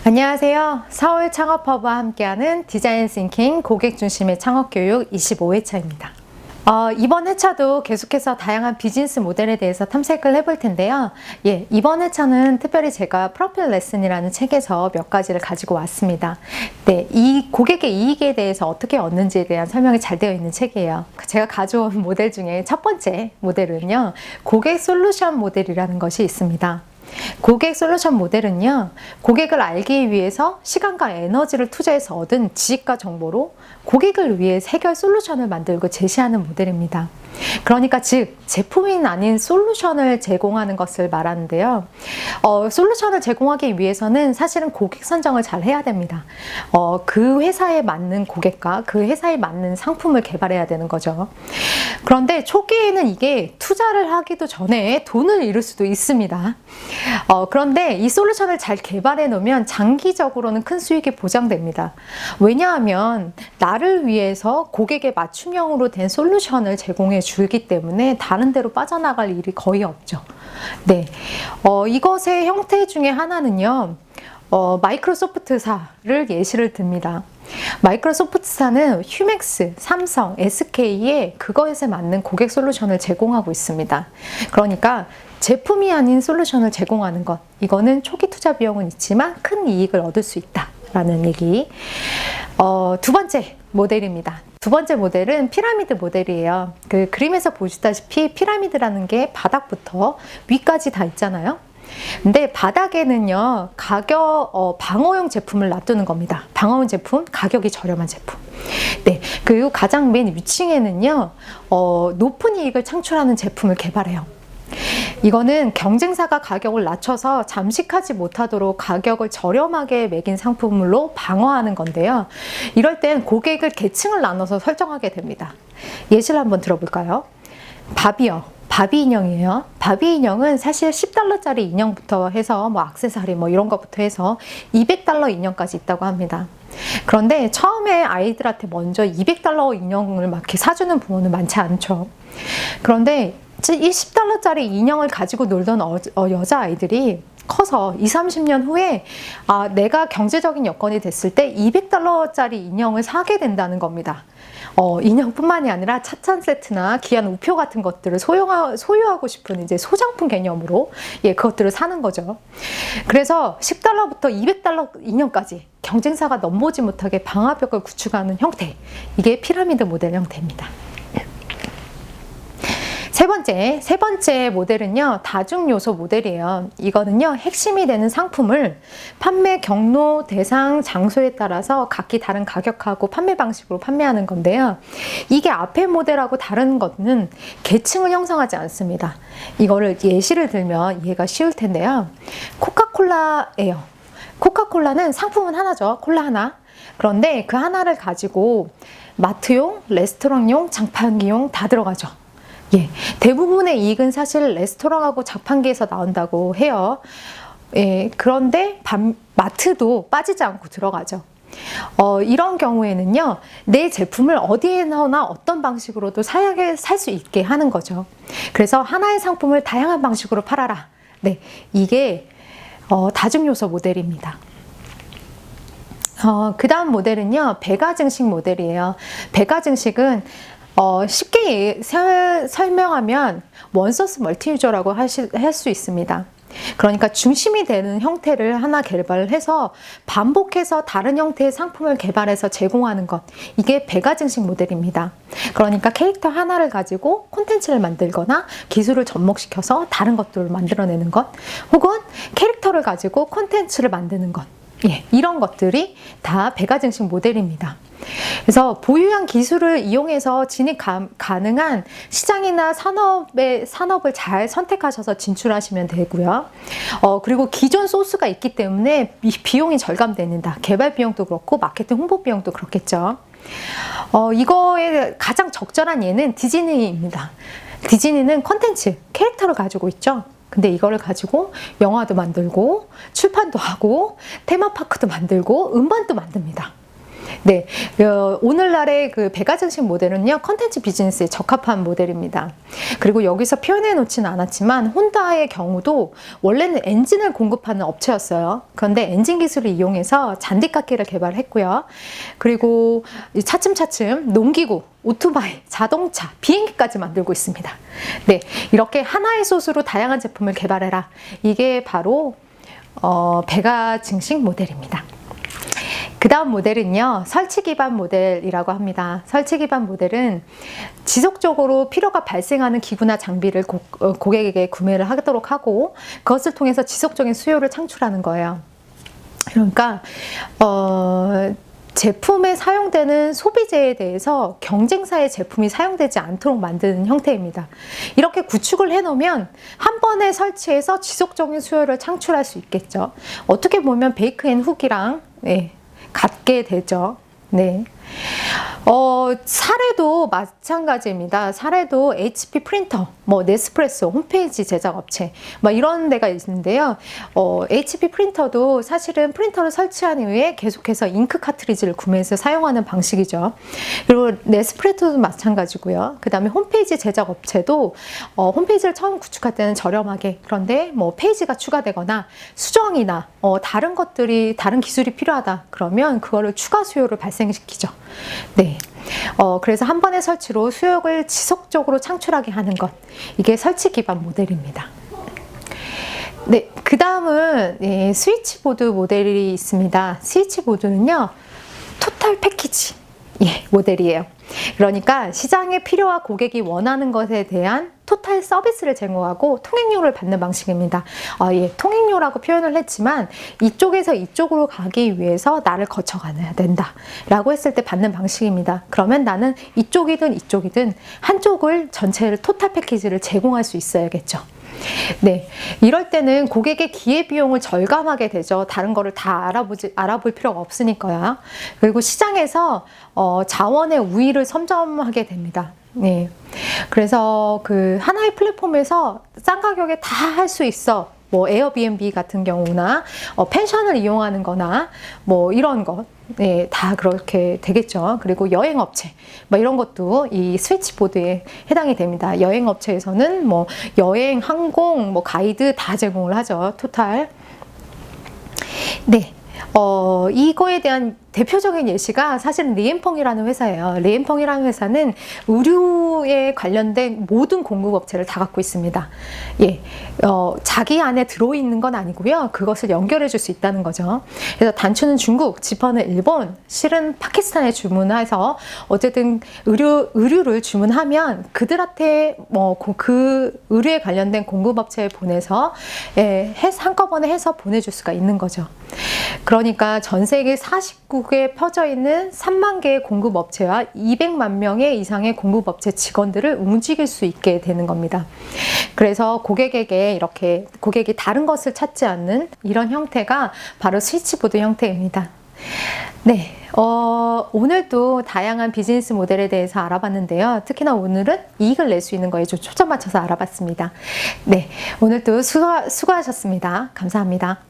안녕하세요. 서울 창업허브와 함께하는 디자인 싱킹 고객 중심의 창업교육 25회차입니다. 이번 회차도 계속해서 다양한 비즈니스 모델에 대해서 탐색을 해볼 텐데요. 이번 회차는 특별히 제가 프로필 레슨이라는 책에서 몇 가지를 가지고 왔습니다. 이 고객의 이익에 대해서 어떻게 얻는지에 대한 설명이 잘 되어 있는 책이에요. 제가 가져온 모델 중에 첫 번째 모델은요, 고객 솔루션 모델이라는 것이 있습니다. 고객 솔루션 모델은요, 고객을 알기 위해서 시간과 에너지를 투자해서 얻은 지식과 정보로 고객을 위해 해결 솔루션을 만들고 제시하는 모델입니다. 그러니까 즉 제품이 아닌 솔루션을 제공하는 것을 말하는데요. 솔루션을 제공하기 위해서는 사실은 고객 선정을 잘 해야 됩니다. 그 회사에 맞는 고객과 그 회사에 맞는 상품을 개발해야 되는 거죠. 그런데 초기에는 이게 투자를 하기도 전에 돈을 잃을 수도 있습니다. 그런데 이 솔루션을 잘 개발해 놓으면 장기적으로는 큰 수익이 보장됩니다. 왜냐하면 나를 위해서 고객의 맞춤형으로 된 솔루션을 제공해 주기 때문에 다른 데로 빠져나갈 일이 거의 없죠. 이것의 형태 중에 하나는요, 마이크로소프트사를 예시를 듭니다. 마이크로소프트사는 휴맥스, 삼성, SK에 그것에 맞는 고객 솔루션을 제공하고 있습니다. 그러니까 제품이 아닌 솔루션을 제공하는 것, 이거는 초기 투자 비용은 있지만 큰 이익을 얻을 수 있다라는 얘기. 두 번째 모델입니다. 두 번째 모델은 피라미드 모델이에요. 그 그림에서 보시다시피 피라미드라는 게 바닥부터 위까지 다 있잖아요. 근데 바닥에는요, 방어용 제품을 놔두는 겁니다. 방어용 제품, 가격이 저렴한 제품. 그리고 가장 맨 위층에는요, 높은 이익을 창출하는 제품을 개발해요. 이거는 경쟁사가 가격을 낮춰서 잠식하지 못하도록 가격을 저렴하게 매긴 상품으로 방어하는 건데요. 이럴 땐 고객을 계층을 나눠서 설정하게 됩니다. 예시를 한번 들어볼까요? 바비 인형이에요. 바비 인형은 사실 $10짜리 인형부터 해서 액세서리 이런 것부터 해서 $200 인형까지 있다고 합니다. 그런데 처음에 아이들한테 먼저 $200 인형을 막 이렇게 사주는 부모는 많지 않죠. 그런데 이 $10짜리 인형을 가지고 놀던 여자아이들이 커서 20-30년 후에 내가 경제적인 여건이 됐을 때 $200짜리 인형을 사게 된다는 겁니다. 인형뿐만이 아니라 차찬 세트나 귀한 우표 같은 것들을 소유하고 싶은 이제 소장품 개념으로 그것들을 사는 거죠. 그래서 $10부터 $200 인형까지 경쟁사가 넘보지 못하게 방화벽을 구축하는 형태, 이게 피라미드 모델 형태입니다. 세 번째 모델은요, 다중 요소 모델이에요. 이거는요, 핵심이 되는 상품을 판매 경로, 대상, 장소에 따라서 각기 다른 가격하고 판매 방식으로 판매하는 건데요. 이게 앞의 모델하고 다른 거는 계층을 형성하지 않습니다. 이거를 예시를 들면 이해가 쉬울 텐데요. 코카콜라예요. 코카콜라는 상품은 하나죠. 콜라 하나. 그런데 그 하나를 가지고 마트용, 레스토랑용, 자판기용 다 들어가죠. 대부분의 이익은 사실 레스토랑하고 자판기에서 나온다고 해요. 그런데 마트도 빠지지 않고 들어가죠. 이런 경우에는요, 내 제품을 어디에나 어떤 방식으로도 살 수 있게 하는 거죠. 그래서 하나의 상품을 다양한 방식으로 팔아라. 이게 다중요소 모델입니다. 그 다음 모델은요, 배가 증식 모델이에요. 배가 증식은 쉽게 설명하면 원소스 멀티유저라고 할 수 있습니다. 그러니까 중심이 되는 형태를 하나 개발을 해서 반복해서 다른 형태의 상품을 개발해서 제공하는 것, 이게 배가 증식 모델입니다. 그러니까 캐릭터 하나를 가지고 콘텐츠를 만들거나 기술을 접목시켜서 다른 것들을 만들어내는 것, 혹은 캐릭터를 가지고 콘텐츠를 만드는 것, 이런 것들이 다 배가 증식 모델입니다. 그래서 보유한 기술을 이용해서 진입 가능한 시장이나 산업을 잘 선택하셔서 진출하시면 되고요. 그리고 기존 소스가 있기 때문에 비용이 절감됩니다. 개발 비용도 그렇고 마케팅 홍보 비용도 그렇겠죠. 이거에 가장 적절한 예는 디즈니입니다. 디즈니는 콘텐츠, 캐릭터를 가지고 있죠. 근데 이거를 가지고 영화도 만들고 출판도 하고 테마파크도 만들고 음반도 만듭니다. 네, 오늘날의 그 배가 증식 모델은요, 컨텐츠 비즈니스에 적합한 모델입니다. 그리고 여기서 표현해 놓지는 않았지만 혼다의 경우도 원래는 엔진을 공급하는 업체였어요. 그런데 엔진 기술을 이용해서 잔디깎이를 개발했고요. 그리고 차츰차츰 농기구, 오토바이, 자동차, 비행기까지 만들고 있습니다. 네, 이렇게 하나의 소스로 다양한 제품을 개발해라. 이게 바로 배가 증식 모델입니다. 그 다음 모델은요, 설치 기반 모델이라고 합니다. 설치 기반 모델은 지속적으로 필요가 발생하는 기구나 장비를 고객에게 구매를 하도록 하고 그것을 통해서 지속적인 수요를 창출하는 거예요. 그러니까 제품에 사용되는 소비재에 대해서 경쟁사의 제품이 사용되지 않도록 만드는 형태입니다. 이렇게 구축을 해놓으면 한 번에 설치해서 지속적인 수요를 창출할 수 있겠죠. 어떻게 보면 베이크 앤 훅이랑 같게 되죠. 네. 사례도 마찬가지입니다. 사례도 HP 프린터, 네스프레소, 홈페이지 제작 업체, 이런 데가 있는데요. HP 프린터도 사실은 프린터를 설치한 이후에 계속해서 잉크 카트리지를 구매해서 사용하는 방식이죠. 그리고 네스프레소도 마찬가지고요. 그 다음에 홈페이지 제작 업체도 홈페이지를 처음 구축할 때는 저렴하게, 그런데 페이지가 추가되거나 수정이나 다른 기술이 필요하다 그러면 그거를 추가 수요를 발생시키죠. 네. 그래서 한 번의 설치로 수요를 지속적으로 창출하게 하는 것, 이게 설치 기반 모델입니다. 네, 그 다음은 스위치보드 모델이 있습니다. 스위치보드는요, 토탈 패키지 모델이에요. 그러니까 시장에 필요와 고객이 원하는 것에 대한 토탈 서비스를 제공하고 통행료를 받는 방식입니다. 통행료라고 표현을 했지만 이쪽에서 이쪽으로 가기 위해서 나를 거쳐가야 된다 라고 했을 때 받는 방식입니다. 그러면 나는 이쪽이든 한쪽을 전체를 토탈 패키지를 제공할 수 있어야겠죠. 네, 이럴 때는 고객의 기회비용을 절감하게 되죠. 다른 거를 다 알아볼 필요가 없으니까요. 그리고 시장에서 자원의 우위를 선점하게 됩니다. 네, 그래서 그 하나의 플랫폼에서 싼 가격에 다 할 수 있어. 에어비앤비 같은 경우나 펜션을 이용하는 거나 이런 것, 다 그렇게 되겠죠. 그리고 여행업체 이런 것도 이 스위치보드에 해당이 됩니다. 여행업체에서는 여행, 항공, 가이드 다 제공을 하죠. 토탈. 네. 이거에 대한 대표적인 예시가 사실은 리앤펑이라는 회사예요. 리앤펑이라는 회사는 의류에 관련된 모든 공급업체를 다 갖고 있습니다. 자기 안에 들어있는 건 아니고요. 그것을 연결해 줄 수 있다는 거죠. 그래서 단추는 중국, 지퍼는 일본, 실은 파키스탄에 주문해서 어쨌든 의류를 주문하면 그들한테 그 의류에 관련된 공급업체에 보내서 한꺼번에 해서 보내줄 수가 있는 거죠. 그러니까 전 세계 49국에 퍼져 있는 3만 개의 공급업체와 200만 명의 이상의 공급업체 직원들을 움직일 수 있게 되는 겁니다. 그래서 고객이 다른 것을 찾지 않는 이런 형태가 바로 스위치보드 형태입니다. 네, 오늘도 다양한 비즈니스 모델에 대해서 알아봤는데요. 특히나 오늘은 이익을 낼 수 있는 거에 좀 초점 맞춰서 알아봤습니다. 네, 오늘도 수고하셨습니다. 감사합니다.